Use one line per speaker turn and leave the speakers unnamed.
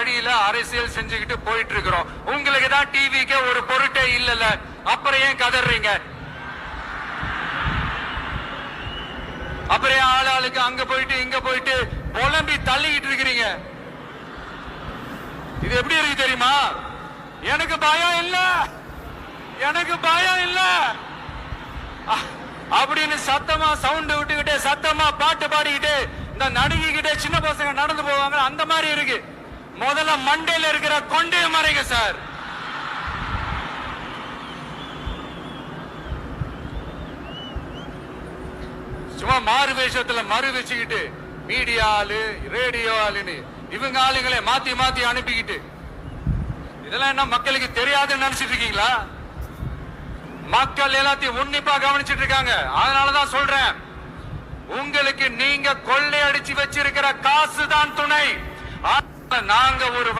வழியில அரசியல் செஞ்சுக்கிட்டு போயிட்டு இருக்கிறோம். உங்களுக்கு தான் டிவிக்கு ஒரு பொருட்டே இல்லல, அப்புறம் ஏன் கதறீங்க? அப்புறம் ஆளாளுக்கு அங்க போயிட்டு இங்க போயிட்டு புலம்பி தள்ளிக்கிட்டு இருக்கிறீங்க. இது எப்படி இருக்கு தெரியுமா? எனக்கு பயம் இல்ல, எனக்கு பயம் இல்ல அப்படின்னு சத்தமா சவுண்ட் விட்டுக்கிட்டு சத்தமா பாட்டு பாடிக்கிட்டு இந்த நடுங்கிக்கிட்டே சின்ன பசங்க நடந்து போவாங்க, அந்த மாதிரி இருக்கு. முதல்ல மண்டையில இருக்கிற கொண்டே மறைங்க சார். சும்மா மாறு வேஷத்துல மறு வச்சுக்கிட்டு மீடியா ஆளு ரேடியோ ஆளுன்னு இவங்க ஆளுங்களை மாத்தி மாத்தி அனுப்பிக்கிட்டு இதெல்லாம் என்ன மக்களுக்கு தெரியாதுன்னு நினைச்சிட்டு இருக்கீங்களா? மக்கள் எல்லாத்தையும் உன்னிப்பா கவனிச்சிட்டு இருக்காங்க. அதனாலதான் சொல்றேன், உங்களுக்கு நீங்க கொள்ளையடிச்சு வச்சிருக்கிற காசு தான் துணை. நாங்க ஒரு